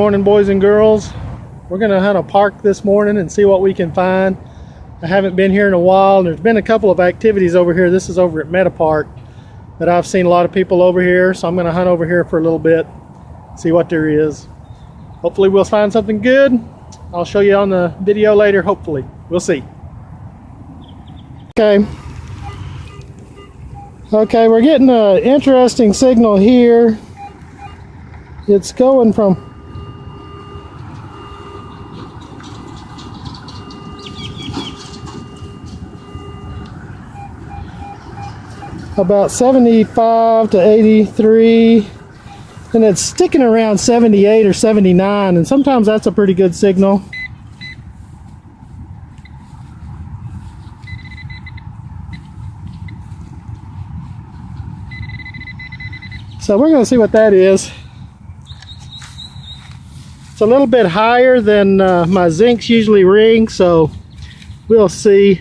Morning, boys and girls. We're gonna hunt a park this morning and see what we can find. I haven't been here in a while, and there's been a couple of activities over here. This is over at Medi Park, but I've seen a lot of people over here, so I'm gonna hunt over here for a little bit, see what there is. Hopefully we'll find something good. I'll show you on the video later. Hopefully we'll see. Okay, we're getting an interesting signal here. It's going from about 75 to 83, and it's sticking around 78 or 79, and sometimes that's a pretty good signal. So we're going to see what that is. It's a little bit higher than my zincs usually ring, so we'll see.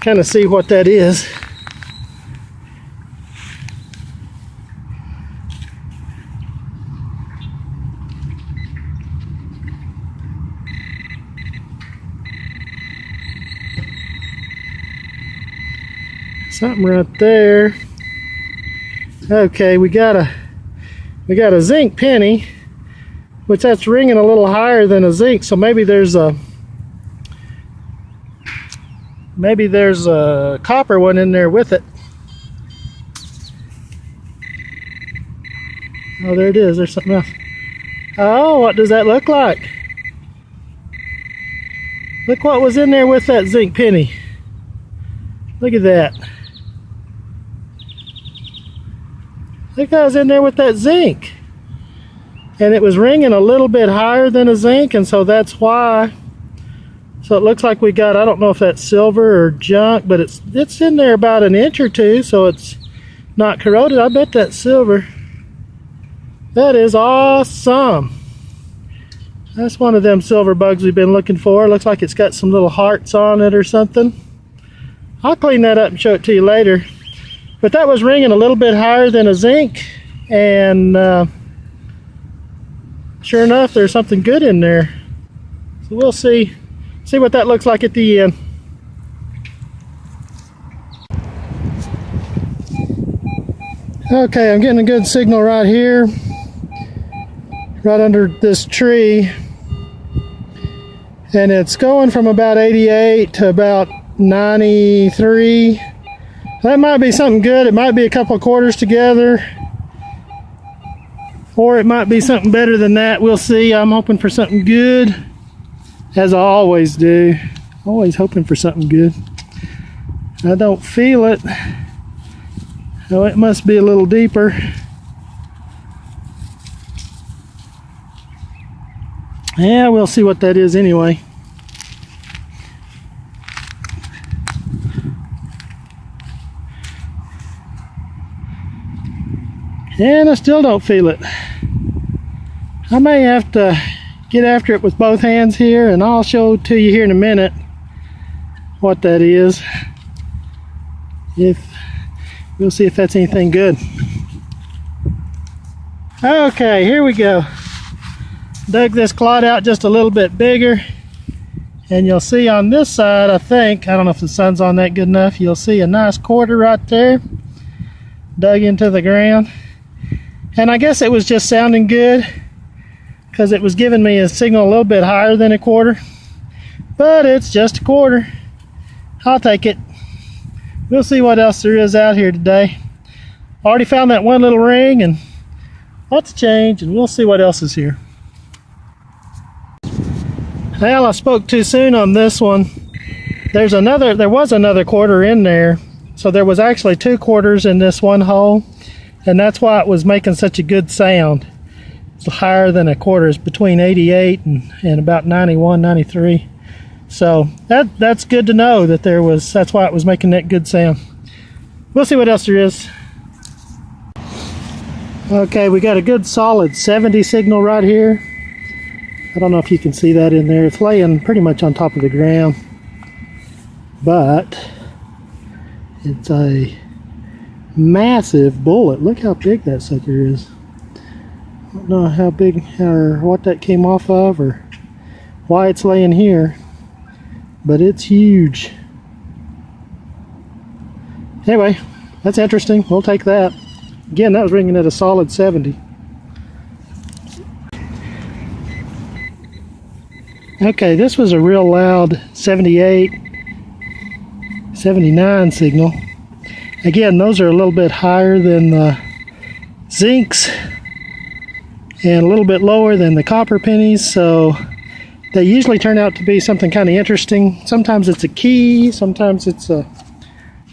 Kind of see what that is. Something right there. Okay, we got a zinc penny, which that's ringing a little higher than a zinc, so maybe there's a copper one in there with it. Oh, there it is. There's something else. Oh, what does that look like? Look what was in there with that zinc penny. Look at that. Look what was in there with that zinc. And it was ringing a little bit higher than a zinc, and so that's why. So it looks like we got, I don't know if that's silver or junk, but it's in there about an inch or two, so it's not corroded. I bet that's silver. That is awesome. That's one of them silver bugs we've been looking for. Looks like it's got some little hearts on it or something. I'll clean that up and show it to you later. But that was ringing a little bit higher than a zinc, and sure enough, there's something good in there. So we'll see what that looks like at the end. Okay, I'm getting a good signal right here, right under this tree, and it's going from about 88 to about 93. That might be something good. It might be a couple of quarters together, or it might be something better than that. We'll see. I'm hoping for something good, as I always do. Always hoping for something good. I don't feel it. Oh, it must be a little deeper. Yeah, we'll see what that is anyway. And I still don't feel it. I may have to get after it with both hands here, and I'll show to you here in a minute what that is. We'll see if that's anything good. Okay, here we go. Dug this clod out just a little bit bigger, and you'll see on this side, I don't know if the sun's on that good enough, you'll see a nice quarter right there dug into the ground. And I guess it was just sounding good, because it was giving me a signal a little bit higher than a quarter, but it's just a quarter. I'll take it. We'll see what else there is out here today. Already found that one little ring, and lots of change, and we'll see what else is here. Well, I spoke too soon on this one. There was another quarter in there, so there was actually two quarters in this one hole, and that's why it was making such a good sound. It's higher than a quarter. It's between 88 and about 91, 93. So that's good to know that that's why it was making that good sound. We'll see what else there is. Okay, we got a good solid 70 signal right here. I don't know if you can see that in there. It's laying pretty much on top of the ground, but it's a massive bullet. Look how big that sucker is. I don't know how big or what that came off of or why it's laying here, but it's huge. Anyway, that's interesting. We'll take that. Again, that was ringing at a solid 70. Okay, this was a real loud 78, 79 signal. Again, those are a little bit higher than the zincs and a little bit lower than the copper pennies, so they usually turn out to be something kind of interesting. Sometimes it's a key, sometimes it's a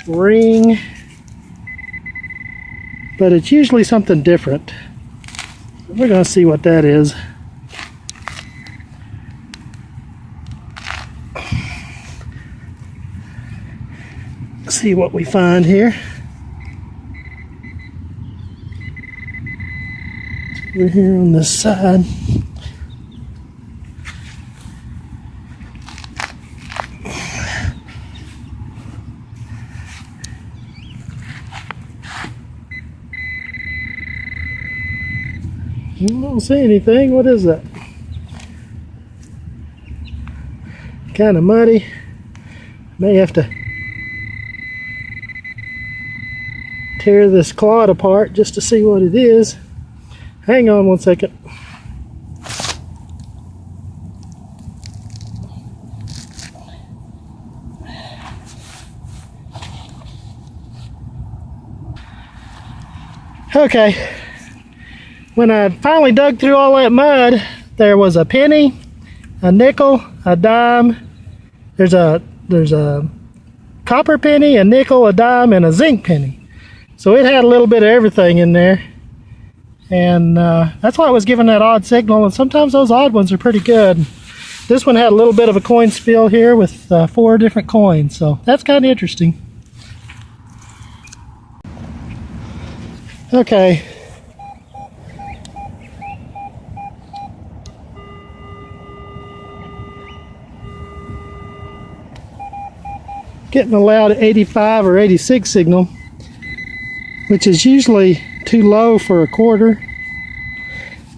ring, but it's usually something different. We're going to see what that is. See what we find here. We're here on this side. I don't see anything. What is that? Kind of muddy. May have to tear this clod apart just to see what it is. Hang on one second. Okay, when I finally dug through all that mud, there was a penny, a nickel, a dime. There's a copper penny, a nickel, a dime, and a zinc penny. So it had a little bit of everything in there, and that's why it was giving that odd signal, and sometimes those odd ones are pretty good. This one had a little bit of a coin spill here with 4 different coins, so that's kind of interesting. Okay. Getting a loud 85 or 86 signal, which is usually too low for a quarter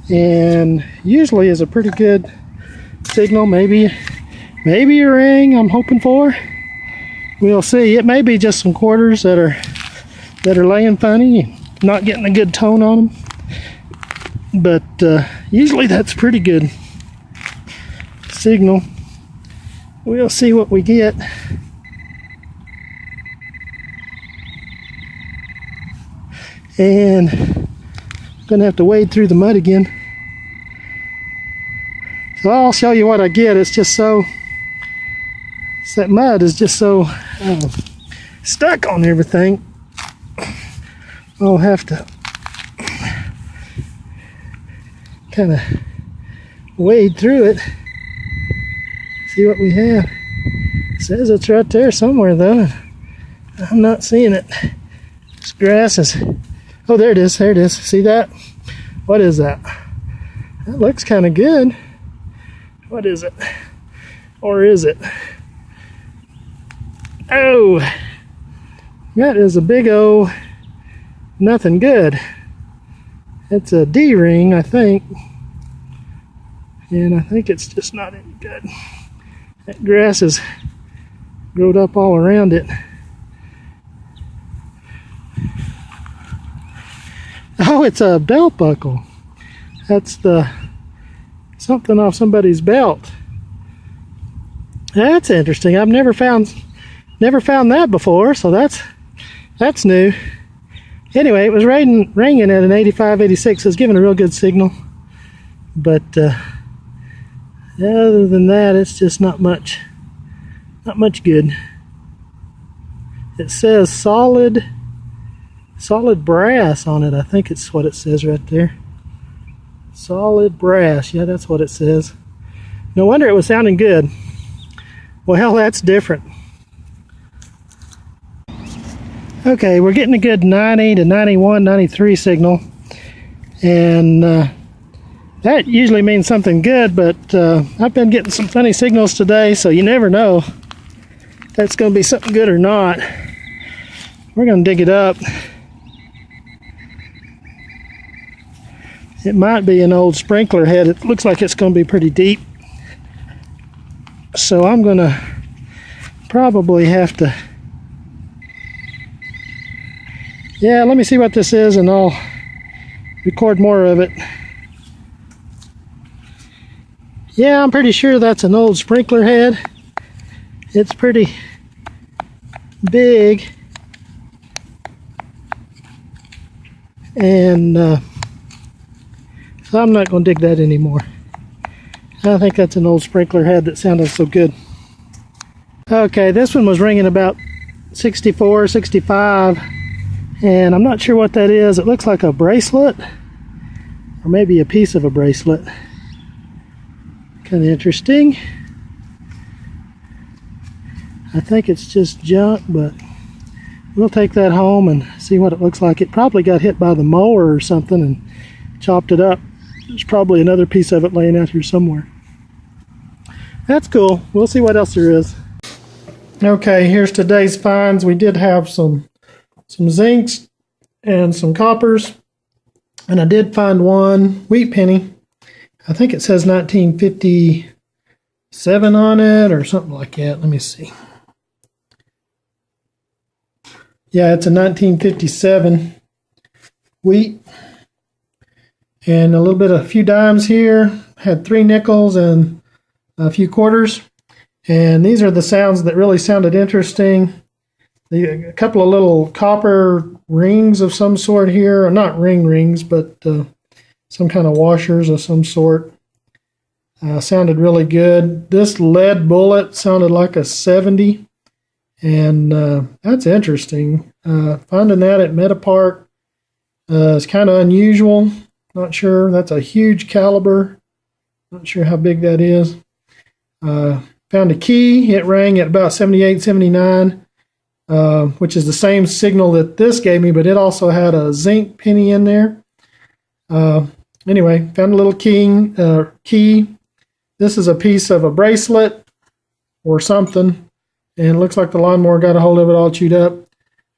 and usually is a pretty good signal. Maybe a ring, I'm hoping for. We'll see. It may be just some quarters that are laying funny, not getting a good tone on them, but usually that's pretty good signal. We'll see what we get. And I'm gonna have to wade through the mud again. So I'll show you what I get. It's just so, that mud is just so stuck on everything. I'll have to kind of wade through it, see what we have. It says it's right there somewhere though. I'm not seeing it. This grass is, oh, there it is, there it is. See that? What is that? That looks kind of good. What is it? Or is it? Oh, that is a big old nothing good. It's a D ring, I think. And I think it's just not any good. That grass has growed up all around it. Oh, it's a belt buckle. That's the something off somebody's belt. That's interesting. I've never found that before, so that's new. Anyway, it was ringing at an 85, 86. It was giving a real good signal, but other than that, it's just not much good. It says solid brass on it. I think it's what it says right there. Solid brass. Yeah, that's what it says. No wonder it was sounding good. Well, that's different. Okay, we're getting a good 90 to 91, 93 signal. And that usually means something good, but I've been getting some funny signals today, so you never know if that's going to be something good or not. We're going to dig it up. It might be an old sprinkler head. It looks like it's going to be pretty deep. So I'm going to probably have to... Yeah, let me see what this is and I'll record more of it. Yeah, I'm pretty sure that's an old sprinkler head. It's pretty big. And so I'm not going to dig that anymore. I think that's an old sprinkler head that sounded so good. Okay, this one was ringing about 64, 65. And I'm not sure what that is. It looks like a bracelet. Or maybe a piece of a bracelet. Kind of interesting. I think it's just junk, but we'll take that home and see what it looks like. It probably got hit by the mower or something and chopped it up. There's probably another piece of it laying out here somewhere. That's cool. We'll see what else there is. Okay, here's today's finds. We did have some zincs and some coppers, and I did find one wheat penny. I think it says 1957 on it or something like that. Let me see. Yeah, it's a 1957 wheat. And a few dimes here. Had 3 nickels and a few quarters. And these are the sounds that really sounded interesting. A couple of little copper rings of some sort here. Or not rings, but some kind of washers of some sort. Sounded really good. This lead bullet sounded like a 70. And that's interesting. Finding that at Medi Park is kind of unusual. Not sure. That's a huge caliber. Not sure how big that is. Found a key. It rang at about 78, 79, which is the same signal that this gave me, but it also had a zinc penny in there. Anyway, found a little key. This is a piece of a bracelet or something, and it looks like the lawnmower got a hold of it all chewed up.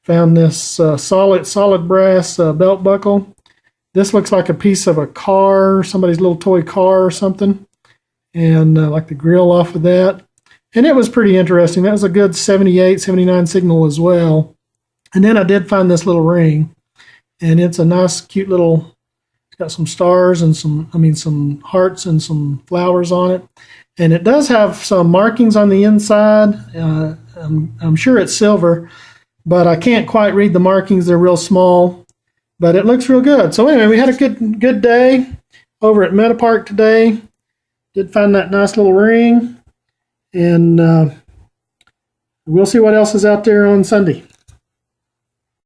Found this solid brass belt buckle. This looks like a piece of a car, somebody's little toy car or something, and like the grill off of that. And it was pretty interesting. That was a good 78, 79 signal as well. And then I did find this little ring, and it's a nice, cute little. It's got some stars and some hearts and some flowers on it. And it does have some markings on the inside. I'm sure it's silver, but I can't quite read the markings. They're real small, but it looks real good. So anyway, we had a good day over at Medi Park today. Did find that nice little ring, and we'll see what else is out there on Sunday.